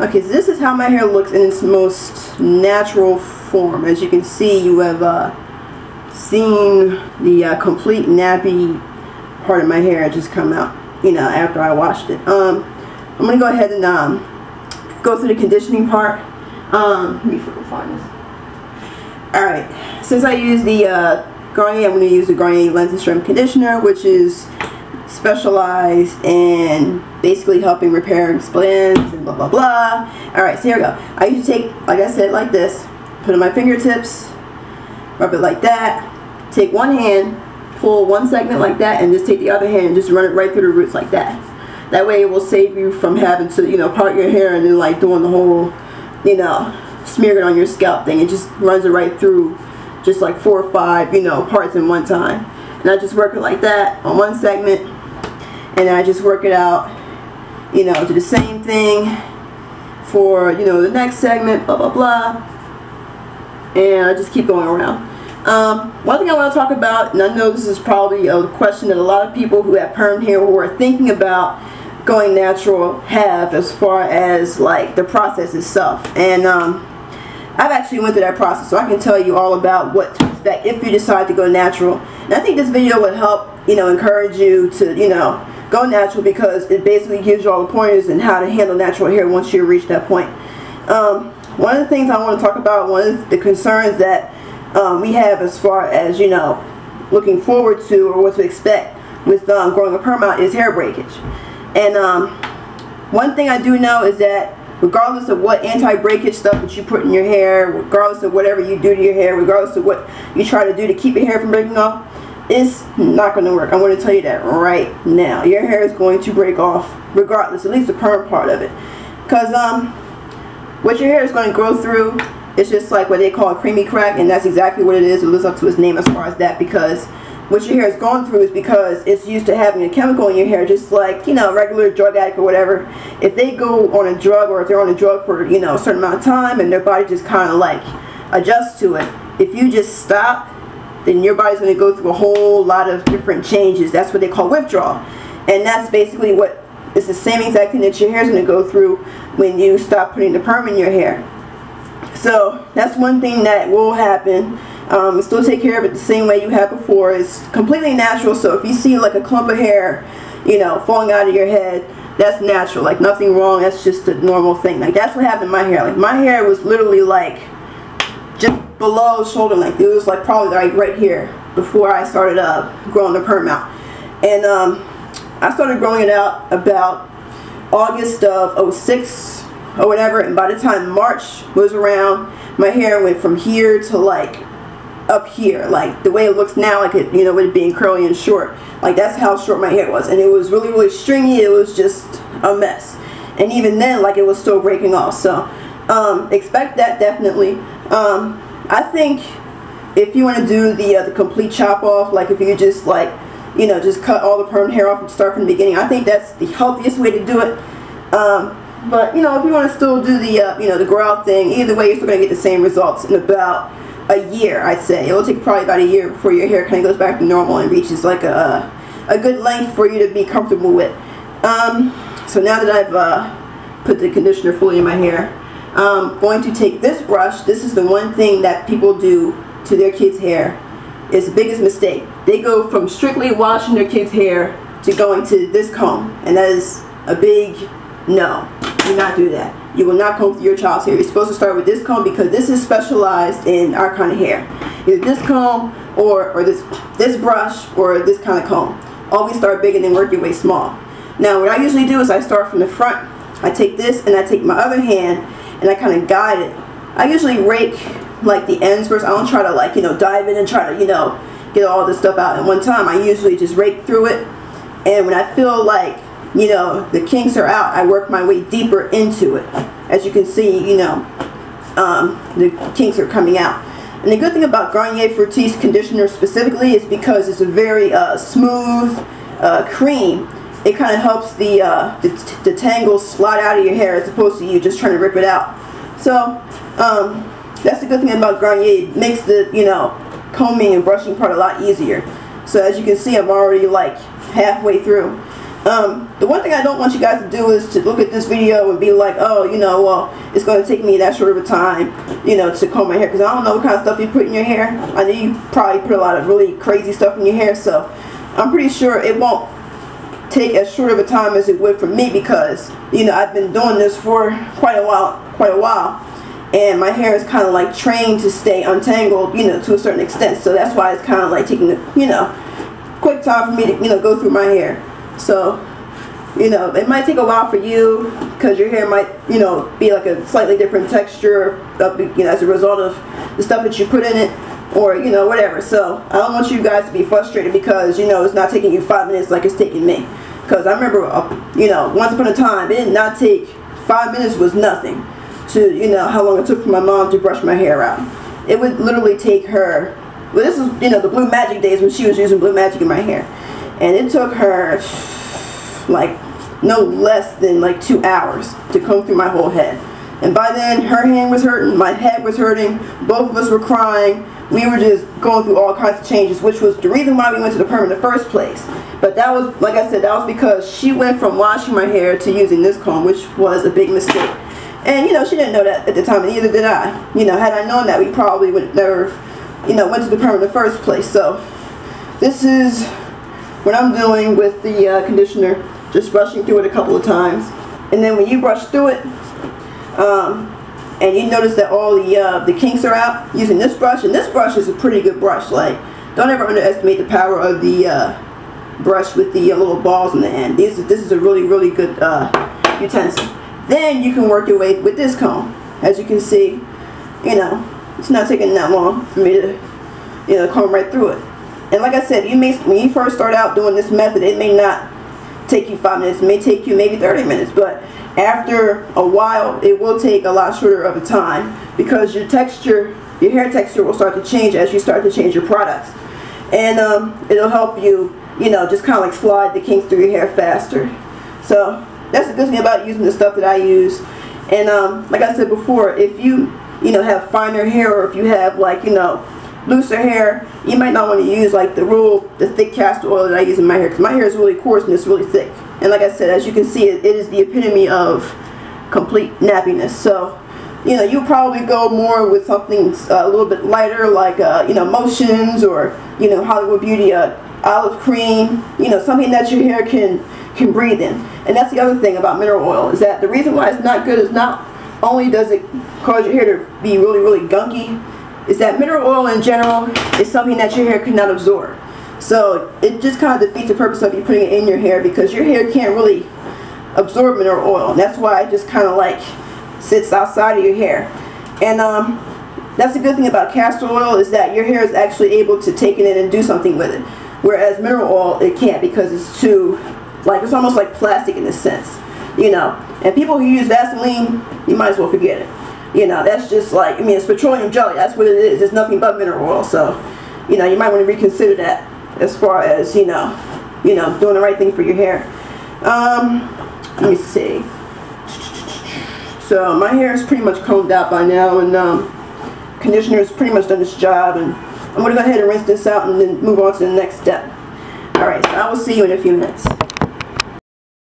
Okay, so this is how my hair looks in its most natural form. As you can see, you have seen the complete nappy part of my hair just come out, you know, after I washed it. I'm going to go ahead and go through the conditioning part. Let me find this. Alright, since I use the Garnier, I'm going to use the Garnier Length and Strength Conditioner, which is specialized in basically helping repair splints and blah blah blah. Alright, so here we go. I usually take, like I said, like this, put it on my fingertips, rub it like that, take one hand, pull one segment like that, and just take the other hand and just run it right through the roots like that. That way it will save you from having to, you know, part your hair and then like doing the whole, you know, smear it on your scalp thing. It just runs it right through, just like 4 or 5, you know, parts in one time. And I just work it like that on one segment, and then I just work it out, you know, do the same thing for, you know, the next segment, blah blah blah, and I just keep going around. One thing I want to talk about, and I know this is probably a question that a lot of people who have perm hair who are thinking about going natural have, as far as like the process itself. And I've actually went through that process, so I can tell you all about what to expect if you decide to go natural. And I think this video would help, you know, encourage you to, you know, go natural, because it basically gives you all the pointers in how to handle natural hair once you reach that point. One of the things I want to talk about, one of the concerns that we have as far as, you know, looking forward to or what to expect with growing a perm out is hair breakage. And one thing I do know is that regardless of what anti-breakage stuff that you put in your hair, regardless of whatever you do to your hair, regardless of what you try to do to keep your hair from breaking off, it's not going to work. I'm going to tell you that right now. Your hair is going to break off regardless, at least the perm part of it. Because what your hair is going to grow through, it's just like what they call a creamy crack, and that's exactly what it is. It lives up to its name as far as that, because what your hair is going through is because it's used to having a chemical in your hair, just like, you know, a regular drug addict or whatever. If they go on a drug, or if they're on a drug for, you know, a certain amount of time, and their body just kind of like adjusts to it, if you just stop, then your body's going to go through a whole lot of different changes. That's what they call withdrawal. And that's basically what, it's the same exact thing that your hair is going to go through when you stop putting the perm in your hair. So that's one thing that will happen. Still take care of it the same way you had before. It's completely natural. So if you see like a clump of hair, you know, falling out of your head, that's natural. Like nothing wrong. That's just a normal thing. Like that's what happened to my hair. Like my hair was literally like just below shoulder length. It was like probably like right here before I started growing the perm out. And I started growing it out about August of '06 or whatever, and by the time March was around, my hair went from here to like up here, like the way it looks now, like it, you know, with it being curly and short. Like that's how short my hair was, and it was really, really stringy. It was just a mess. And even then, like it was still breaking off. So expect that definitely. I think if you want to do the complete chop off, like if you just like, you know, just cut all the perm hair off and start from the beginning, I think that's the healthiest way to do it. But you know, if you want to still do the you know, the grow out thing, either way you're still going to get the same results in about a year. I'd say it will take probably about a year before your hair kind of goes back to normal and reaches like a good length for you to be comfortable with. So now that I've put the conditioner fully in my hair, I'm going to take this brush. This is the one thing that people do to their kids' hair. It's the biggest mistake. They go from strictly washing their kids' hair to going to this comb, and that is a big no. Do not do that. You will not comb through your child's hair. You're supposed to start with this comb, because this is specialized in our kind of hair. Either this comb or this brush or this kind of comb. Always start big and then work your way small. Now what I usually do is I start from the front. I take this and I take my other hand and I kind of guide it. I usually rake like the ends first. I don't try to, like, you know, dive in and try to, you know, get all this stuff out at one time. I usually just rake through it, and when I feel like, you know, the kinks are out, I work my way deeper into it. As you can see, you know, the kinks are coming out. And the good thing about Garnier Fructis conditioner specifically is because it's a very smooth cream. It kind of helps the tangles slide out of your hair, as opposed to you just trying to rip it out. So that's the good thing about Garnier. It makes the, you know, combing and brushing part a lot easier. So as you can see, I'm already like halfway through. The one thing I don't want you guys to do is to look at this video and be like, oh, you know, well, it's going to take me that short of a time, you know, to comb my hair, because I don't know what kind of stuff you put in your hair. I know you probably put a lot of really crazy stuff in your hair, so I'm pretty sure it won't take as short of a time as it would for me, because, you know, I've been doing this for quite a while, and my hair is kind of like trained to stay untangled, you know, to a certain extent. So that's why it's kind of like taking, you know, quick time for me to, you know, go through my hair. So, you know, it might take a while for you, because your hair might, you know, be like a slightly different texture, you know, as a result of the stuff that you put in it, or, you know, whatever. So I don't want you guys to be frustrated because, you know, it's not taking you 5 minutes like it's taking me. Because I remember, you know, once upon a time, it did not take 5 minutes was nothing to, you know, how long it took for my mom to brush my hair out. It would literally take her, well, this is, you know, the Blue Magic days when she was using Blue Magic in my hair. And it took her, like, no less than, like, 2 hours to comb through my whole head. And by then, her hand was hurting, my head was hurting, both of us were crying. We were just going through all kinds of changes, which was the reason why we went to the perm in the first place. But that was, like I said, that was because she went from washing my hair to using this comb, which was a big mistake. And, you know, she didn't know that at the time, and neither did I. You know, had I known that, we probably would never, you know, went to the perm in the first place. So, this is what I'm doing with the conditioner, just brushing through it a couple of times. And then when you brush through it, and you notice that all the kinks are out using this brush, and this brush is a pretty good brush. Like, don't ever underestimate the power of the brush with the little balls in the end. This is a really, really good utensil. Then you can work your way with this comb. As you can see, you know, it's not taking that long for me to, you know, comb right through it. And like I said, when you first start out doing this method, it may not take you 5 minutes. It may take you maybe 30 minutes, but after a while, it will take a lot shorter of a time, because your texture, your hair texture will start to change as you start to change your products. And it'll help you, you know, just kind of like slide the kinks through your hair faster. So that's the good thing about using the stuff that I use. And like I said before, if you know, have finer hair, or if you have, like, you know, looser hair, you might not want to use like the thick castor oil that I use in my hair, because my hair is really coarse and it's really thick. And like I said, as you can see, it is the epitome of complete nappiness. So, you know, you probably go more with something a little bit lighter, like you know, Motions, or, you know, Hollywood Beauty olive cream, you know, something that your hair can breathe in. And that's the other thing about mineral oil, is that the reason why it's not good is not only does it cause your hair to be really, really gunky, is that mineral oil in general is something that your hair cannot absorb. So it just kind of defeats the purpose of you putting it in your hair, because your hair can't really absorb mineral oil. And that's why it just kind of like sits outside of your hair. And that's the good thing about castor oil, is that your hair is actually able to take it in and do something with it. Whereas mineral oil, it can't, because it's too, like, it's almost like plastic in a sense, you know. And people who use Vaseline, you might as well forget it. You know, that's just like, I mean, it's petroleum jelly. That's what it is. It's nothing but mineral oil. So, you know, you might want to reconsider that as far as, you know, doing the right thing for your hair. Let me see. So my hair is pretty much combed out by now, and conditioner has pretty much done its job. And I'm going to go ahead and rinse this out and then move on to the next step. All right, so I will see you in a few minutes.